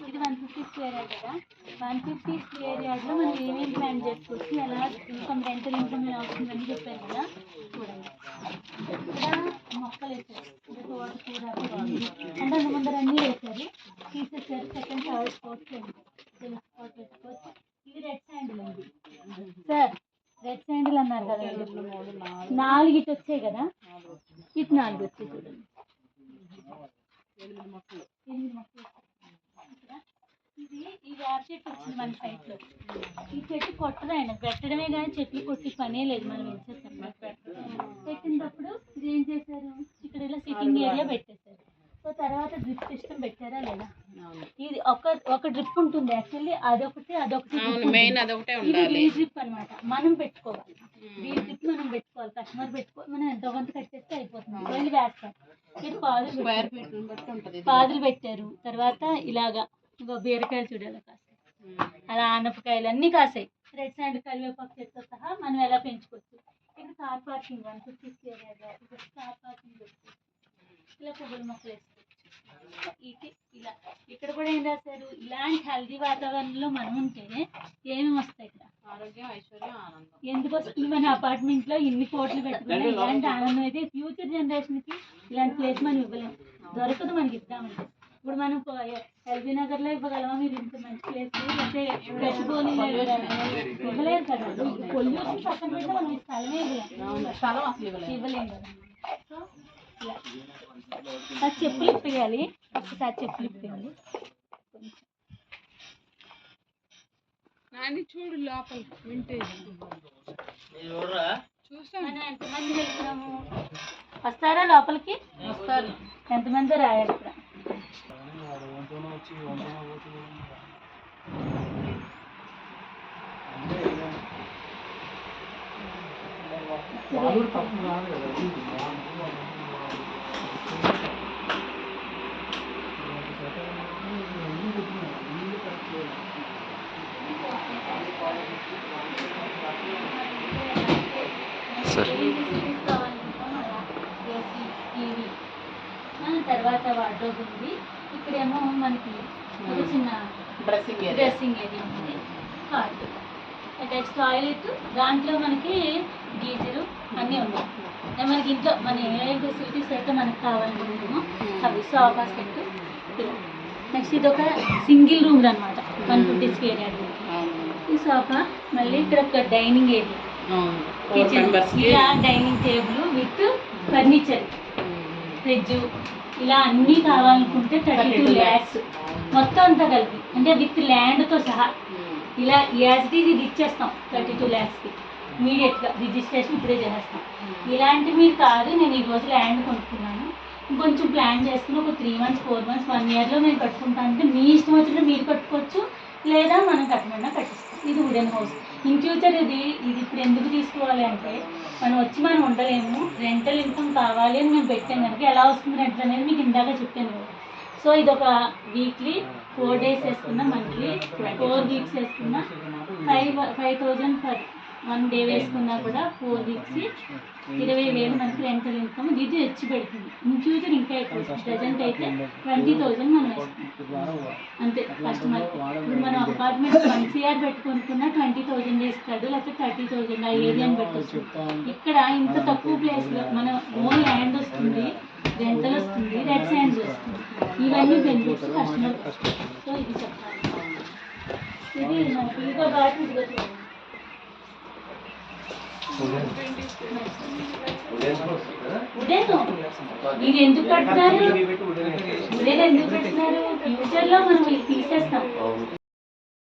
ఇది 150 square yard కదా. 150 square యార్డ్లో మనం ఏమేమి ప్లాన్ చేసుకోవచ్చు, ఎలా ఇన్కమ్ రెంటల్ ఇన్కమ్ ఎలా అవుతుందని చెప్పారు కదా. చూడండి, ఇక్కడ మొక్కలు వేసారు, తోటకూర అంటే ముందర అన్నీ వేసారు, తీసేసారు. సెకండ్ థర్డ్ ఫోర్త్ పెట్టుకోవచ్చు. ఇది రెడ్ శాండిల్ ఉంది సార్, రెడ్ శాండిల్ అన్నారు కదా, 4 ఇటు వచ్చాయి కదా, ఇటు 4 వచ్చాయి. చూడండి, 8 మొక్కలు. ఇది ఈ వేప చెట్టు వచ్చింది మన సైట్లో. ఈ చెట్టు కొట్టదు, ఆయన పెట్టడమే కానీ చెట్లు కొట్టి పనే లేదు. మనం వేసేసాం, పెట్టినప్పుడు ఇది ఏం చేశారు, ఇక్కడ ఇలా సిట్టింగ్ ఏరియా పెట్టేశారు. సో తర్వాత డ్రిప్ సిస్టమ్ పెట్టారా లేదా. ఇది ఒక డ్రిప్ ఉంటుంది యాక్చువల్లీ, అదొకటి ఈ డ్రిప్ అనమాట. మనం పెట్టుకోవాలి, ఈ డ్రిప్ మనం పెట్టుకోవాలి, కస్టమర్ పెట్టుకోవాలి. మనం ఎంతో కొంత కట్టేస్తే అయిపోతుంది. వెళ్ళి వేస్తారు. ఇది పాదులు పెట్టారు. తర్వాత ఇలాగా ఇంకో బీరకాయలు చూడాలి కాస్తాయి, అలా ఆనపకాయలు అన్నీ కాసాయి. రెడ్ శాండ్ కరివేపాకు చెట్టుతో సహా మనం ఎలా పెంచుకోవచ్చు. ఇక్కడ car parking 150 square yard, car parking పెట్టుకోవచ్చు. ఇలా కొబ్బరి మొక్కలు వేసుకోవచ్చు. ఇలా ఇక్కడ కూడా ఏం రాశారు, ఇలాంటి హెల్దీ వాతావరణంలో మనం ఉంటేనే ఏమేమి వస్తాయి ఇక్కడ, ఆరోగ్యం, ఐశ్వర్యం, ఆనందం. ఎందుకు వస్తుంది మన అపార్ట్మెంట్లో ఇన్ని కోట్లు పెట్టుకుని ఇలాంటి ఆనందం అయితే ఫ్యూచర్ జనరేషన్కి ఇలాంటి ప్లేస్ మనం ఇవ్వలేము, దొరకదు మనకి ఇద్దామంటే. ఇప్పుడు మనం ఎల్బీ నగర్లో ఇవ్వగలమా మీరు ఇంత మంచి ప్లేస్, అంటే ఫ్రెష్ గోలీ ఇవ్వలేరు కదా. పొల్యూషన్ పక్కన పెడితే మనం స్థలమే ఇవ్వలేము కదా. సో ఇలా చెప్పులు ఇప్పేయాలి, ఒక్కసారి చెప్పులు ఇప్పేయాలి. చూడు లోపల మనం ఎంతమంది వెళ్తున్నాము, వస్తారా లోపలికి? వస్తారు. ఎంతమంది రాయాలి ఇక్కడ. తర్వాత వార్డ్రోబ్ ఉంది. ఇక్కడేమో మనకి ఒక చిన్న డ్రెస్సింగ్ ఏరియా ఉంది. కార్డు అటాచ్ టాయిలెట్, దాంట్లో మనకి గీజరు అన్నీ ఉన్నాయి. మనకి ఇంట్లో మన ఏ ఫెసిలిటీస్ అయితే మనకు కావాలనుకుంటామో అవి. Sofa set. నెక్స్ట్ ఇది ఒక సింగిల్ రూమ్ అనమాట, 150 స్క్వేర్ యార్డ్. ఈ సోఫా, మళ్ళీ ఇక్కడ ఒక డైనింగ్ ఏరియా, కిచెన్, ఇలా dining table with furniture, fridge, ఇలా అన్నీ కావాలనుకుంటే 32 lakhs మొత్తం అంతా కలిపి, అంటే విత్ ల్యాండ్తో సహా. ఇలా యాజ్డీజ్ ఇది ఇచ్చేస్తాం 32 lakhsకి ఇమీడియట్గా. రిజిస్ట్రేషన్ ఇప్పుడే చేసేస్తాం. ఇలాంటి మీరు కాదు, నేను ఈరోజు ల్యాండ్ కొనుక్కున్నాను, ఇంకొంచెం ప్లాన్ చేసుకుని ఒక 3 months 4 months 1 yearలో నేను కట్టుకుంటాను అంటే మీ ఇష్టం వచ్చినట్టు మీరు కట్టుకోవచ్చు, లేదా మనం కట్టమన్నా కట్టిస్తాం. ఇది వుడెన్ హౌస్. ఇన్ ఫ్యూచర్ ఇది ఇప్పుడు ఎందుకు తీసుకోవాలి అంటే, మనం వచ్చి మనం ఉండలేము, రెంటల్ ఇన్కమ్ కావాలి అని మేము పెట్టాం కనుక ఎలా వస్తుంది రెంట్ అనేది మీకు ఇందాక చెప్పాను కదా. సో ఇది ఒక వీక్లీ 4 days వేసుకున్నా, మంత్లీ 4 weeks వేసుకున్నా 5,000 పర్ 1 day వేసుకున్నా కూడా 4 weeks 20,000 మనకి రెంటల్ ఇన్కమ్. ఇది తెచ్చి పెడుతుంది. ఇన్ ఫ్యూచర్ ఇంకా ఎక్కువ. ప్రజెంట్ అయితే 20,000 మనం వేసుకుంటాం అంతే కస్టమర్. ఇప్పుడు మనం అపార్ట్మెంట్ 1 CR పెట్టుకుంటున్నా 20,000 ఇస్తాడు, లేకపోతే 30,000 ఆ ఏరియాని పెట్టచ్చు. ఇక్కడ ఇంత తక్కువ ప్లేస్లో మన ఓన్ ల్యాండ్ వస్తుంది, రెంటల్ వస్తుంది, రెడ్ శాండ్ వస్తుంది. ఇవన్నీ బెనిఫిట్స్ కస్టమర్. సో ఇది చెప్పాలి. ఇది మనకి ఇంకో బాటి ఇది ఎందుకు కట్టినారు, ఎందుకు పెట్టినారు, ఫ్యూచర్లో మనం తీసేస్తాం.